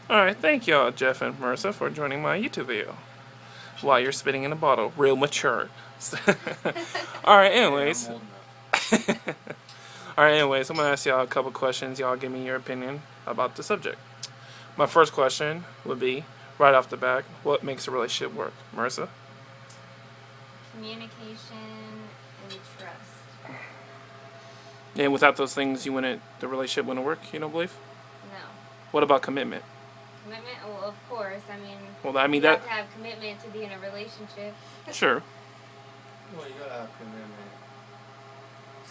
Alright, thank y'all, Jeff and Marissa, for joining my YouTube video. While you're spitting in a bottle. Real mature. Alright, Hey, I'm anyways. old enough. Alright, anyways, I'm going to ask y'all a couple questions. Y'all give me your opinion about the subject. My first question would be, right off the bat, what makes a relationship work? Marissa? Communication and trust. And without those things, the relationship wouldn't work, you don't believe? No. What about commitment? Commitment? Well, of course. I mean, You have to have commitment to be in a relationship. Sure. Well, you gotta have commitment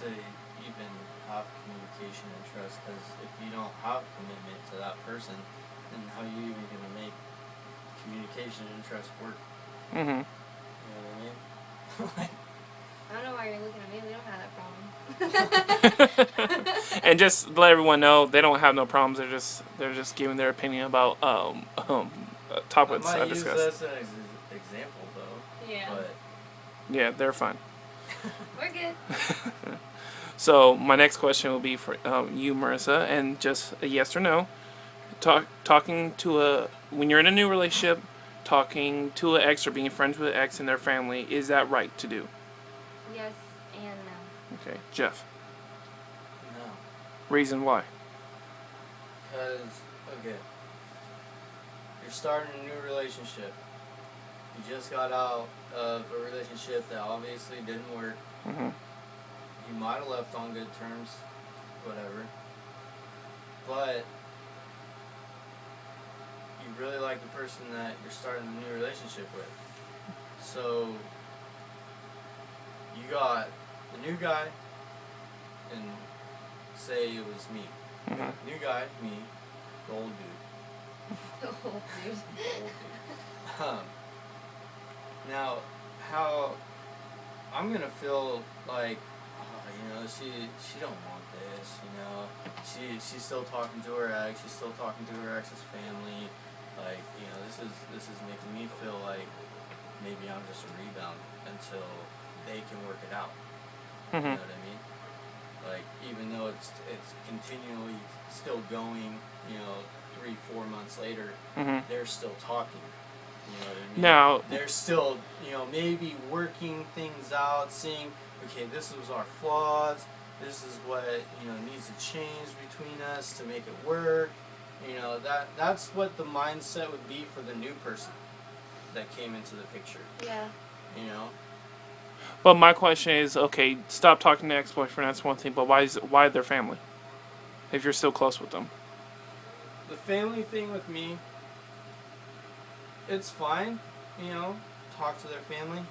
to even have communication and trust, because if you don't have commitment to that person, then how are you even gonna make communication and trust work? Mm-hmm. You know what I mean? I don't know why you're looking at me. We don't have that problem. And just let everyone know, they don't have no problems. They're just giving their opinion about topics I I might use discussed. this as an example, though. Yeah. But Yeah, they're fine. We're good. So my next question will be for you, Marissa, and just a yes or no. Talking to when you're in a new relationship, talking to an ex or being friends with an ex and their family, is that right to do? Yes and no. Okay, Jeff. no. Reason why? Because, okay, you're starting a new relationship. You just got out of a relationship that obviously didn't work. Mm-hmm. You might have left on good terms, whatever. But you really like the person that you're starting a new relationship with. So you got the new guy, and say it was me. Mm-hmm. New guy, me, the old dude. Oh, dude. The old dude. Now, how I'm gonna feel like, she don't want this, she's still talking to her ex, she's still talking to her ex's family, like, this is making me feel like maybe I'm just a rebound until they can work it out. Mm-hmm. You know what I mean? Like, even though it's continually still going, 3-4 months later, Mm-hmm. they're still talking. You know what I mean? Now, They're still, maybe working things out, seeing, okay, this was our flaws, this is what, needs to change between us to make it work. That's what the mindset would be for the new person that came into the picture. Yeah. but my question is, okay, stop talking to ex-boyfriend. That's one thing, but why their family? If you're still close with them. The family thing with me, it's fine, talk to their family.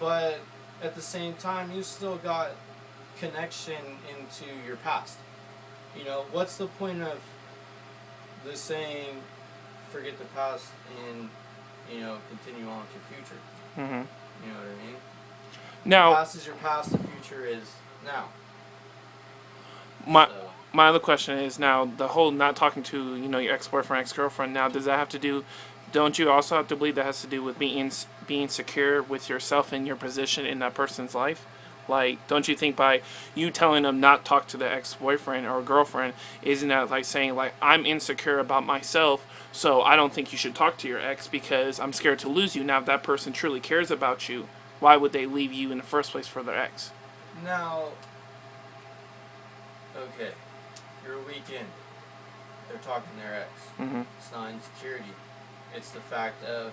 But at the same time, you still got connection into your past. What's the point of the saying, forget the past and, continue on with your future? Mm-hmm. You know what I mean? Now, The past is your past, the future is now. my other question is, now the whole not talking to your ex-boyfriend, ex-girlfriend, now does that have to do, don't you also have to believe that has to do with being secure with yourself and your position in that person's life? Like, don't you think by you telling them not talk to the ex-boyfriend or girlfriend, isn't that like saying, like, I'm insecure about myself, so I don't think you should talk to your ex because I'm scared to lose you? Now, if that person truly cares about you, why would they leave you in the first place for their ex? Now, okay, you're a week in. They're talking to their ex. Mm-hmm. It's not insecurity. It's the fact of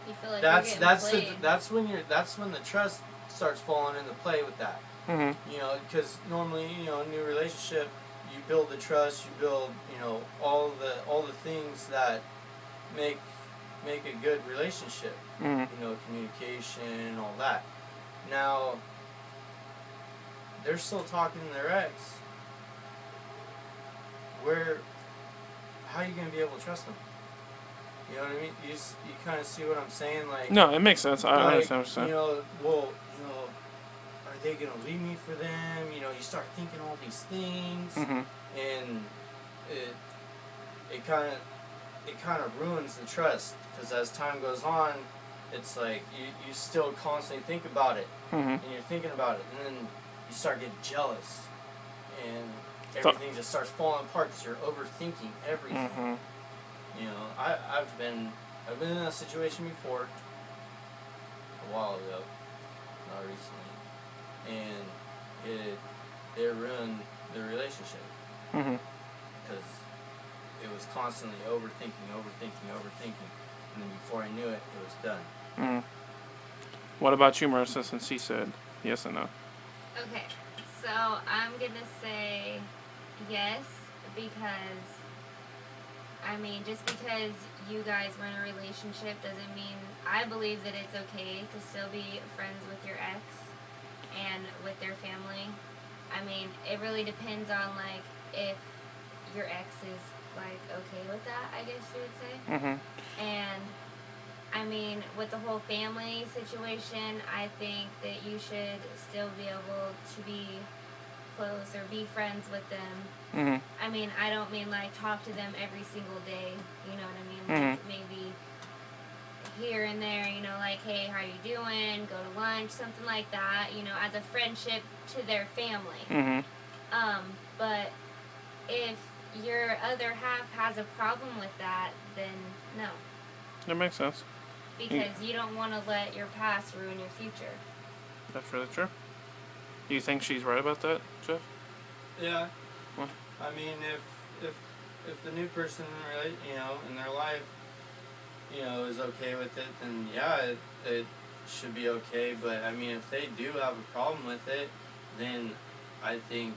You feel like that's you're getting played. that's when the trust starts falling into play with that. Mm-hmm. Because normally, a new relationship, you build the trust, you build, all the things that make a good relationship. Mm-hmm. Communication, all that. Now, they're still talking to their ex. How are you gonna be able to trust them? You know what I mean? You kind of see what I'm saying? Like, No, it makes sense. I understand what you're saying. Are they gonna leave me for them? You start thinking all these things, Mm-hmm. and it kind of ruins the trust, because as time goes on, it's like you still constantly think about it, Mm-hmm. and you're thinking about it, and then you start getting jealous, and everything just starts falling apart because you're overthinking everything. Mm-hmm. You know, I've been in a situation before, a while ago, not recently, and it ruined the relationship Mm-hmm. because it was constantly overthinking, and then before I knew it, it was done. Mm-hmm. What about you, Marissa, since he said yes and no? Okay, so I'm gonna say yes because, I mean, just because you guys were in a relationship doesn't mean, I believe that it's okay to still be friends with your ex and with their family. I mean, it really depends on, like, if your ex is, like, okay with that, I guess you would say. Mm-hmm. And I mean, with the whole family situation, I think that you should still be able to be close or be friends with them. Mm-hmm. I mean, I don't mean like talk to them every single day, you know what I mean? Like maybe here and there, you know, like, hey, how you doing? Go to lunch, something like that, you know, as a friendship to their family. Mm-hmm. But if your other half has a problem with that, then no. That makes sense. Because you don't want to let your past ruin your future. That's really true. Do you think she's right about that, Jeff? Yeah. What? I mean, if the new person, right, you know, in their life, you know, is okay with it, then yeah, it should be okay. But I mean, if they do have a problem with it, then I think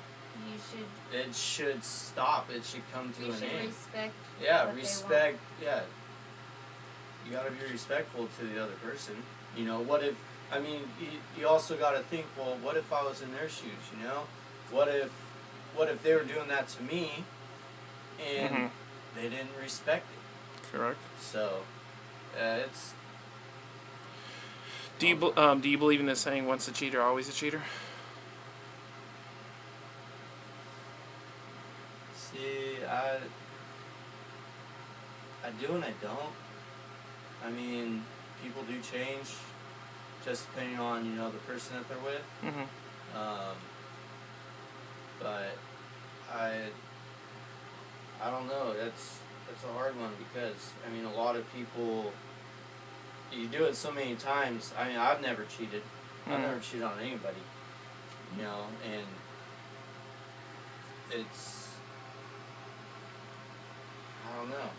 You should. it should stop. It should come to You an should end. respect. Yeah, what they respect. Yeah. You gotta be respectful to the other person. You know, what if, I mean, you also gotta think, well, what if I was in their shoes, you know? What if they were doing that to me and they didn't respect it? Correct. So, it's... Do you believe in this saying, once a cheater, always a cheater? See, I do and I don't. I mean, people do change, just depending on, you know, the person that they're with. Mm-hmm. But I don't know. That's a hard one because I mean, a lot of people. You do it so many times. I mean, I've never cheated. I've never cheated on anybody. You know, and it's. I don't know.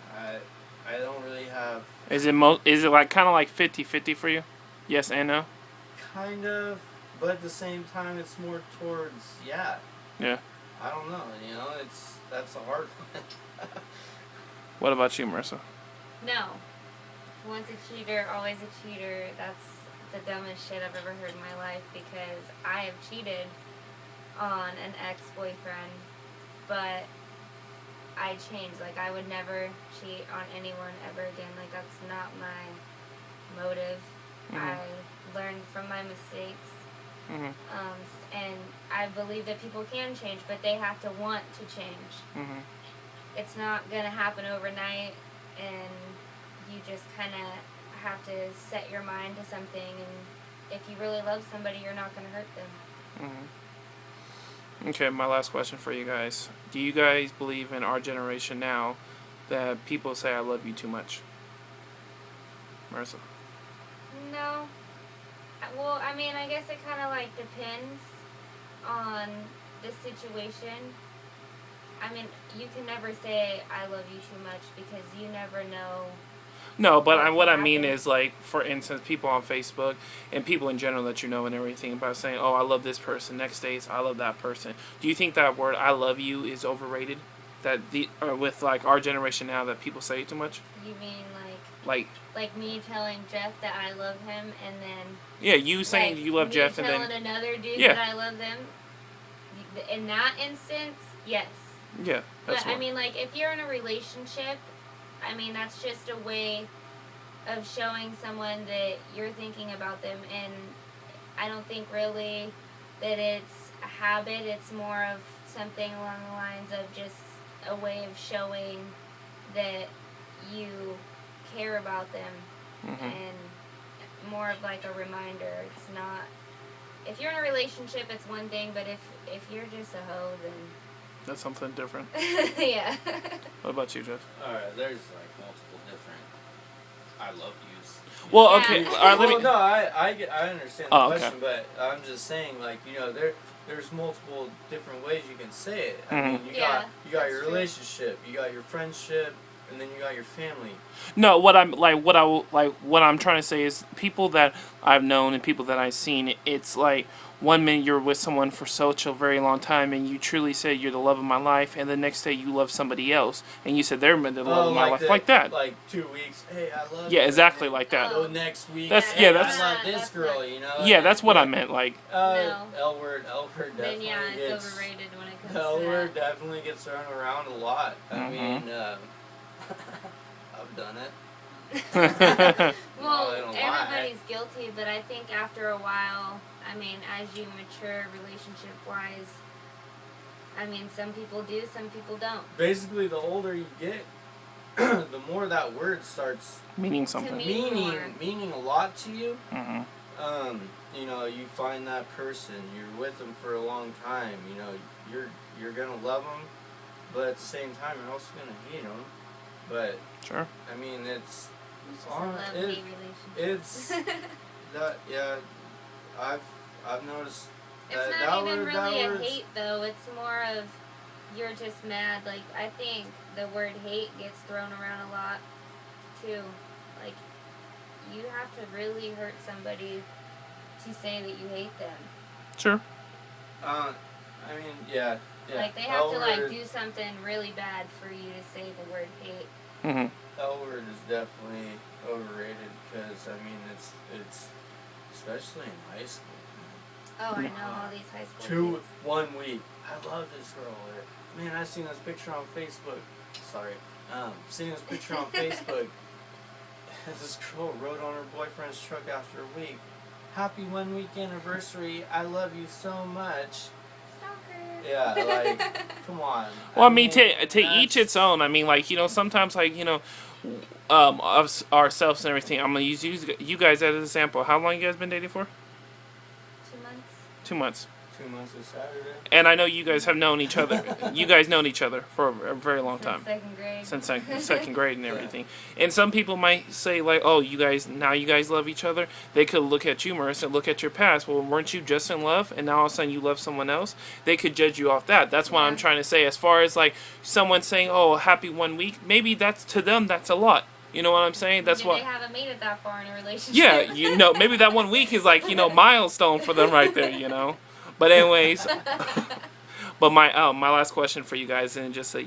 I don't really have. Is it like kind of like 50-50 for you? Yes and no? Kind of, but at the same time, it's more towards yeah. Yeah. I don't know. You know, that's a hard one. What about you, Marissa? No. Once a cheater, always a cheater. That's the dumbest shit I've ever heard in my life because I have cheated on an ex-boyfriend, but I changed. Like, I would never cheat on anyone ever again. Like, that's not my motive. I learned from my mistakes. And I believe that people can change, but they have to want to change. It's not going to happen overnight, and you just kind of have to set your mind to something, and if you really love somebody, you're not going to hurt them. Okay, my last question for you guys. Do you guys believe in our generation now that people say I love you too much? Marissa? No. Well, I mean, I guess it kind of like depends on the situation. I mean, you can never say I love you too much because you never know. No, but what I mean happen. is, like, for instance, people on Facebook and people in general that you know and everything about saying, oh, I love this person. Next day it's I love that person. Do you think that word I love you is overrated? That with like our generation now that people say it too much? You mean like me telling Jeff that I love him and then yeah, you saying like you love me Jeff and telling then another dude Yeah. that I love them? In that instance, yes. yeah, that's But I what. mean, like, if you're in a relationship, I mean, that's just a way of showing someone that you're thinking about them, and I don't think really that it's a habit. It's more of something along the lines of just a way of showing that you care about them, and more of like a reminder. It's not. If you're in a relationship, it's one thing, but if you're just a hoe, then That's something different. Yeah. What about you, Jeff? Alright, there's like multiple different I love yous. Well, Yeah. okay. All right, let Well, me. no, I understand the Oh, okay. question, but I'm just saying, like, you know, there's multiple different ways you can say it. I Mhm. mean, you Yeah, got your that's true. relationship, you got your friendship, and then you got your family. No, what I'm trying to say is people that I've known and people that I've seen. It's like one minute you're with someone for such a very long time, and you truly say you're the love of my life, and the next day you love somebody else, and you said they're the love of my life, like that. Like 2 weeks. Hey, I love. Yeah, you, exactly and like that. then the next week. That's- hey, yeah, that's- I love this that's girl. not- You know. Yeah, that's what I meant. Like, No. L word Then definitely yeah, it's gets. overrated when it comes The L to word that. definitely gets thrown around a lot. I Mhm. mean, I've done it. Well, No, they don't lie. everybody's guilty, but I think after a while, I mean, as you mature relationship wise, I mean, some people do, some people don't. Basically, the older you get, the more that word starts meaning something. me- more. meaning a lot to you. Hmm. You know, you find that person, you're with them for a long time. You know, you're gonna love them, but at the same time, you're also gonna hate them. But Sure. I mean, it's It's just a love-hate relationship. it's that yeah. I've noticed It's that not that even word, really that a word's- hate though. It's more of you're just mad. Like I think the word hate gets thrown around a lot too. Like you have to really hurt somebody to say that you hate them. Sure. I mean, yeah. Like they have to L like word- do something really bad for you to say the word hate. Hmm. L word is definitely overrated because I mean it's especially in high school. Oh, I know all these high school Two kids. 1 week. I love this girl. Or, man, I seen this picture on Facebook. Sorry. Seen this picture on Facebook. This girl wrote on her boyfriend's truck after a week. Happy 1 week anniversary. I love you so much. Stalker. Yeah, like, come on. Well, I mean, to each that's- its own. I mean, like, you know, sometimes, like, you know, of ourselves and everything. I'm gonna use you guys as an example. How long you guys been dating for? 2 months. 2 months. 2 months of Saturday. And I know you guys have known each other. You guys known each other for a very long Since time. second grade. Since second grade and Yeah. everything. And some people might say, like, oh, you guys love each other. They could look at you, Marissa, and look at your past. Well, weren't you just in love? And now all of a sudden you love someone else? They could judge you off that. That's what I'm Yeah. trying to say. As far as, like, someone saying, oh, happy 1 week, maybe that's, to them, that's a lot. You know what I'm saying? That's Maybe what... they haven't made it that far in a relationship. Yeah, you know, maybe that 1 week is like, you know, milestone for them right there, you know. But anyways, but my last question for you guys, and just a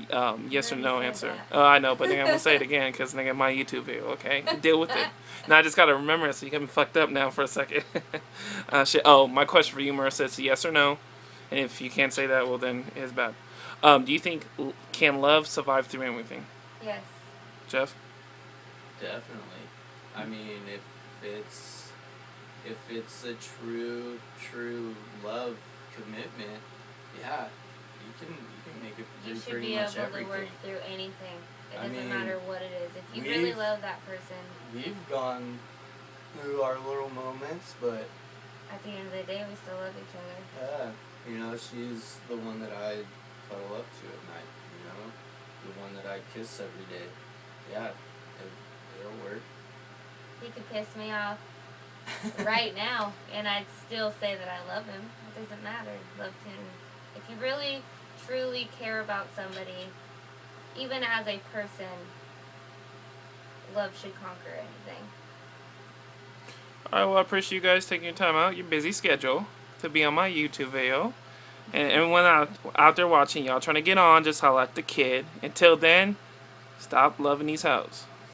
yes or already no said answer. that. I know, but then I'm gonna say it again because nigga, my YouTube video. Okay, deal with it. Now I just gotta remember it, so you got me fucked up now for a second. Shit. Oh, my question for you, Marissa, is yes or no, and if you can't say that, well then it's bad. Do you think can love survive through everything, Yes. Jeff? Definitely. I mean, if it's a true love commitment, yeah, you can make it You through should pretty be much able everything. to work through anything. It I doesn't mean, matter what it is. If you really we've- love that person, We've gone through our little moments, but at the end of the day, we still love each other. you know, she's the one that I cuddle up to at night. You know, the one that I kiss every day. Yeah, it'll work. He could piss me off right now, and I'd still say that I love him. It doesn't matter. Love can. If you really, truly care about somebody, even as a person, love should conquer anything. All right, well, I appreciate you guys taking your time out, your busy schedule, to be on my YouTube video. And everyone out there watching, y'all trying to get on, just holla at the kid. Until then, stop loving these hoes.